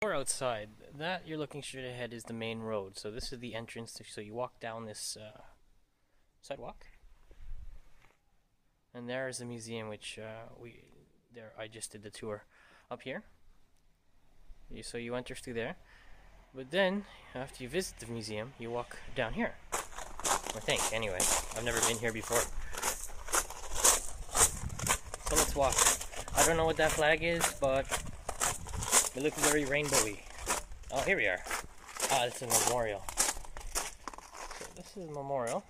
We're outside. That you're looking straight ahead is the main road. So this is the entrance. So you walk down this sidewalk, and there is the museum, which I just did the tour up here. So you enter through there, but then after you visit the museum, you walk down here. I think, anyway. I've never been here before. So let's walk. I don't know what that flag is, but it looks very rainbowy. Oh, here we are. Ah, this is a memorial. So this is a memorial.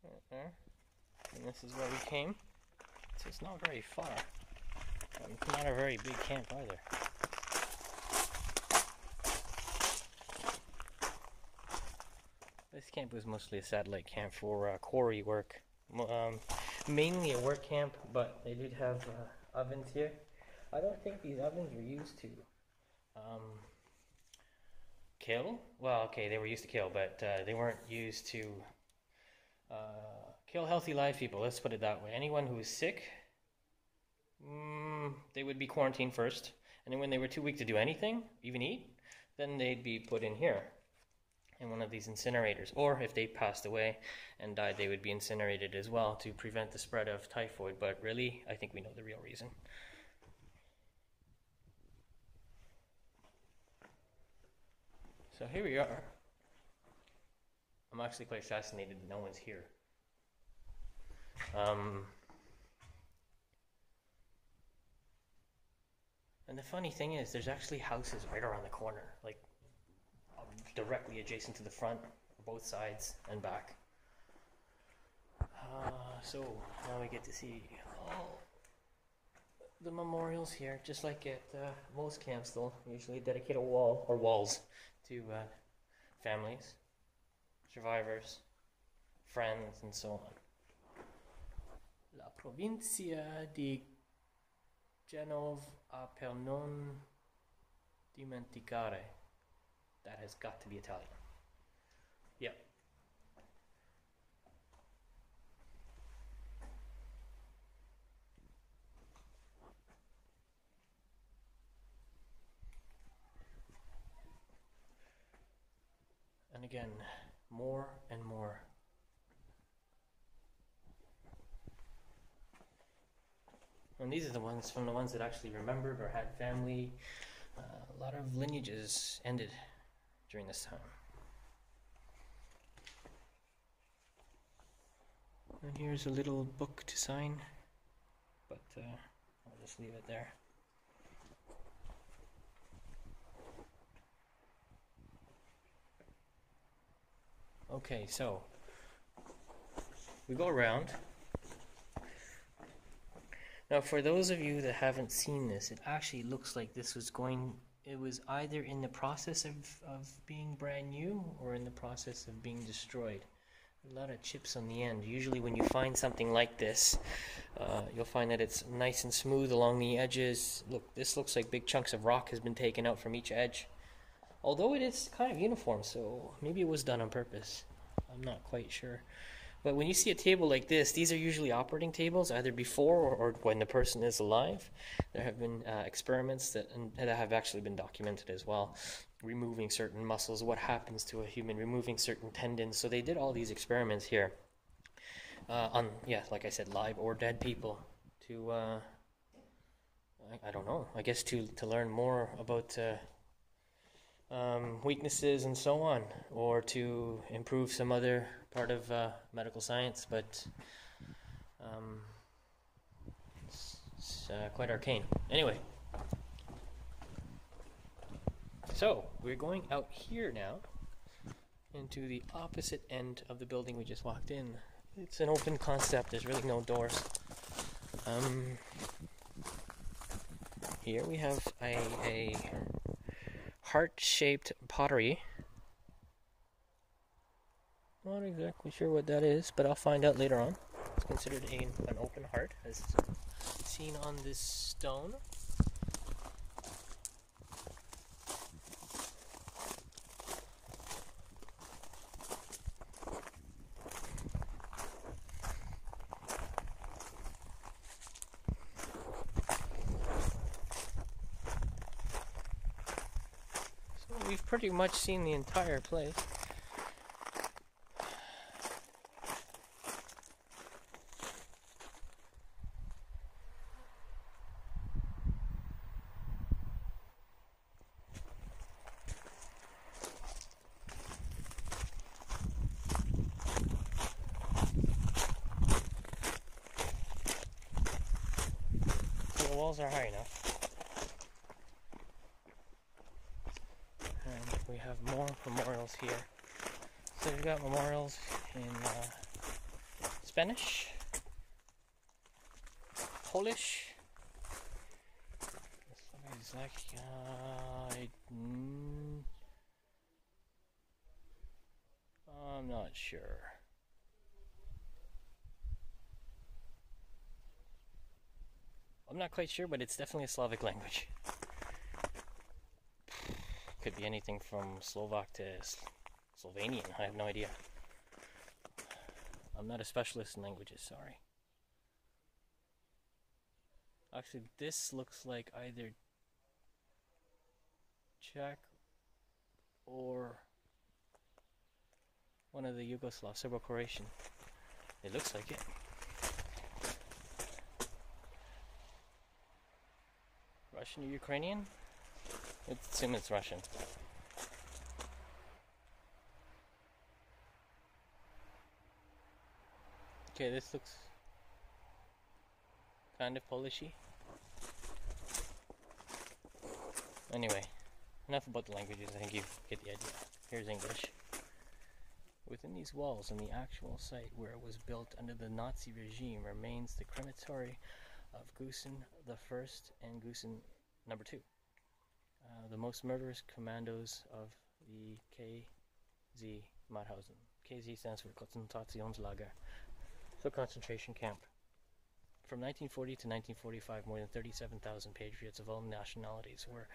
Right there. And this is where we came. So it's not very far. It's not a very big camp either. This camp was mostly a satellite camp for quarry work. Mainly a work camp, but they did have ovens here. I don't think these ovens were used to kill. Well, okay, they were used to kill, but they weren't used to kill healthy live people. Let's put it that way. Anyone who was sick, they would be quarantined first, and then when they were too weak to do anything, even eat, then they'd be put in here, in one of these incinerators. Or if they passed away and died, they would be incinerated as well to prevent the spread of typhoid. But really, I think we know the real reason. So here we are. I'm actually quite fascinated that no one's here. And the funny thing is, there's actually houses right around the corner, like directly adjacent to the front, both sides and back. So now we get to see all the memorials here, just like at most camps. They'll usually dedicate a wall or walls to families, survivors, friends, and so on. La provincia di Genova per non dimenticare. That has got to be Italian. Yep. And again, more and more. And these are the ones from the ones that actually remembered or had family. A lot of lineages ended during this time. And here's a little book to sign, but I'll just leave it there. Okay, so we go around. Now, for those of you that haven't seen this, it actually looks like this was it was either in the process of being brand new or in the process of being destroyed. A lot of chips on the end. Usually when you find something like this, you'll find that it's nice and smooth along the edges. Look, this looks like big chunks of rock has been taken out from each edge. Although it is kind of uniform, so maybe it was done on purpose. I'm not quite sure. But when you see a table like this, these are usually operating tables, either before or when the person is alive. There have been experiments that have actually been documented as well, removing certain muscles, what happens to a human, removing certain tendons. So they did all these experiments here on, like I said, live or dead people to, I don't know, I guess to learn more about weaknesses and so on, or to improve some other part of medical science, but it's quite arcane. Anyway, so we're going out here now into the opposite end of the building we just walked in. It's an open concept, there's really no doors. Here we have a heart-shaped pottery. Not exactly sure what that is, but I'll find out later on. It's considered an open heart, as seen on this stone. we've pretty much seen the entire place. So the walls are high enough. And we have more memorials here. So we've got memorials in Spanish, Polish. I'm not sure. I'm not quite sure, but it's definitely a Slavic language. Could be anything from Slovak to Slovenian. I have no idea. I'm not a specialist in languages, sorry. Actually, this looks like either Czech or one of the Yugoslav, Serbo-Croatian. It looks like it. Russian or Ukrainian? Let's assume it's Russian. Okay, this looks kind of Polishy. Anyway, enough about the languages, I think you get the idea. Here's English. Within these walls, on the actual site where it was built under the Nazi regime, remains the crematory of Gusen the First and Gusen number 2. The most murderous commandos of the KZ Mauthausen. KZ stands for Konzentrationslager, so concentration camp. From 1940 to 1945, more than 37,000 patriots of all nationalities were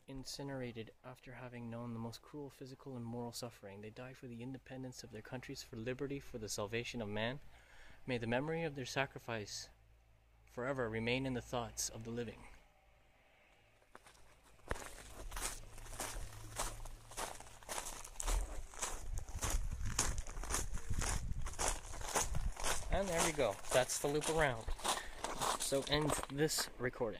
incinerated after having known the most cruel physical and moral suffering. They died for the independence of their countries, for liberty, for the salvation of man. May the memory of their sacrifice forever remain in the thoughts of the living. And there we go. That's the loop around. So ends this recording.